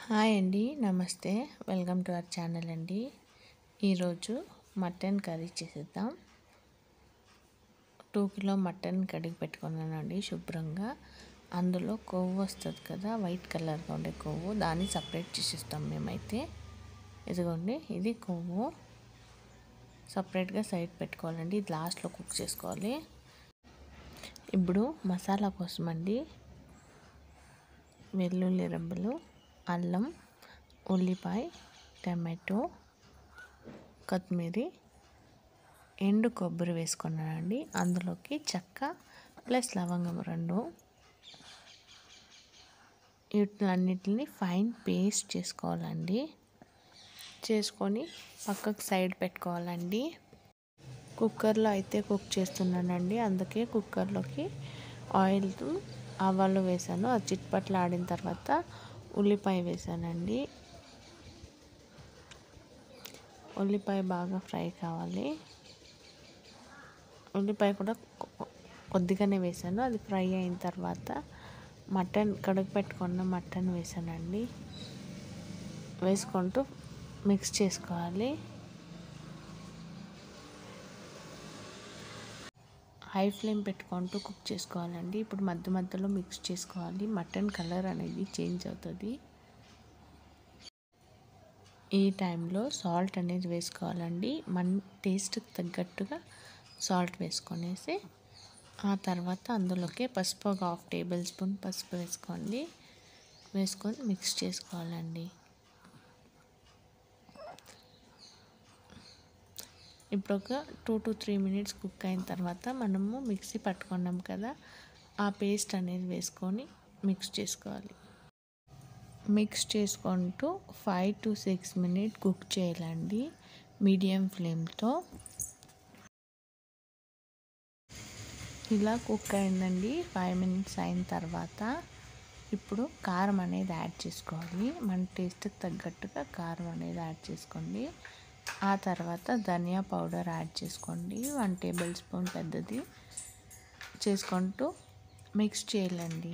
Hi అండి, నమస్తే. Welcome to our channel అండి. ఈరోజు మటన్ కర్రీ చేసేద్దాం. 2 కిలో మటన్ కడిగి పెట్టుకున్నానండి శుభ్రంగా. అందులో కొవ్వు వస్తుంది కదా, వైట్ కలర్గా ఉండే కొవ్వు, దాన్ని సపరేట్ చేసేస్తాం మేమైతే. ఇదిగోండి, ఇది కొవ్వు సపరేట్గా సైడ్ పెట్టుకోవాలండి. ఇది లాస్ట్లో కుక్ చేసుకోవాలి. ఇప్పుడు మసాలా కోసం అండి, వెల్లుల్లి రెబ్బలు, అల్లం, ఉల్లిపాయ, టమాటో, కొత్తిమీర, ఎండు కొబ్బరి వేసుకున్నానండి. అందులోకి చెక్క ప్లస్ లవంగం 2, వీటిలన్నిటిని ఫైన్ పేస్ట్ చేసుకోవాలండి. చేసుకొని పక్కకు సైడ్ పెట్టుకోవాలండి. కుక్కర్లో అయితే కుక్ చేస్తున్నానండి, అందుకే కుక్కర్లోకి ఆయిల్, ఆవాలు వేసాను. అది చిట్పట్లు ఆడిన తర్వాత ఉల్లిపాయ వేసానండి. ఉల్లిపాయ బాగా ఫ్రై కావాలి. ఉల్లిపాయ కూడా కొద్దిగానే వేసాను. అది ఫ్రై అయిన తర్వాత మటన్ కడుగు పెట్టుకున్న మటన్ వేసానండి. వేసుకుంటూ మిక్స్ చేసుకోవాలి. హై ఫ్లేమ్ పెట్టుకుంటూ కుక్ చేసుకోవాలండి. ఇప్పుడు మధ్య మధ్యలో మిక్స్ చేసుకోవాలి. మటన్ కలర్ అనేది చేంజ్ అవుతుంది. ఈ టైంలో సాల్ట్ అనేది వేసుకోవాలండి. మన టేస్ట్కి తగ్గట్టుగా సాల్ట్ వేసుకొనేసి, ఆ తర్వాత అందులోకి పసుపు, 1/2 టేబుల్ స్పూన్ పసుపు వేసుకోండి. వేసుకొని మిక్స్ చేసుకోవాలండి. ఇప్పుడు ఒక 2 to 3 minutes కుక్ అయిన తర్వాత మనము మిక్సీ పట్టుకున్నాం కదా, ఆ పేస్ట్ అనేది వేసుకొని మిక్స్ చేసుకోవాలి. మిక్స్ చేసుకుంటూ 5 to 6 minutes కుక్ చేయాలండి మీడియం ఫ్లేమ్తో. ఇలా కుక్ అయిందండి. 5 minutes అయిన తర్వాత ఇప్పుడు కారం అనేది యాడ్ చేసుకోవాలి. మన టేస్ట్కి తగ్గట్టుగా కారం అనేది యాడ్ చేసుకోండి. ఆ తర్వాత ధనియా పౌడర్ యాడ్ చేసుకోండి, 1 టేబుల్ స్పూన్ పెద్దది. చేసుకుంటూ మిక్స్ చేయాలండి.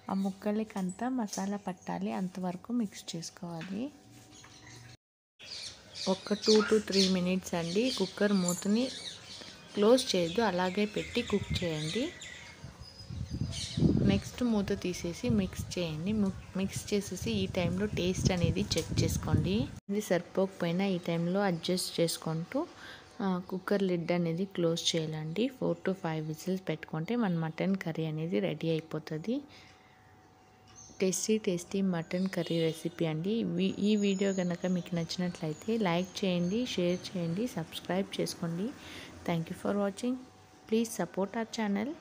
ఆ ముక్కలకి అంతా మసాలా పట్టాలి, అంతవరకు మిక్స్ చేసుకోవాలి. ఒక 2 to 3 minutes అండి. కుక్కర్ మూతని క్లోజ్ చేయొద్దు, అలాగే పెట్టి కుక్ చేయండి. నెక్స్ట్ మూత తీసేసి మిక్స్ చేయండి. మిక్స్ చేసేసి ఈ టైంలో టేస్ట్ అనేది చెక్ చేసుకోండి. ఇది సరిపోకపోయినా ఈ టైంలో అడ్జస్ట్ చేసుకుంటూ కుక్కర్ లిడ్ అనేది క్లోజ్ చేయాలండి. 4 to 5 విజిల్స్ పెట్టుకుంటే మన మటన్ కర్రీ అనేది రెడీ అయిపోతుంది. టేస్టీ మటన్ కర్రీ రెసిపీ అండి. ఈ వీడియో కనుక మీకు నచ్చినట్లయితే లైక్ చేయండి, షేర్ చేయండి, సబ్స్క్రైబ్ చేసుకోండి. Thank you for watching. Please support our channel.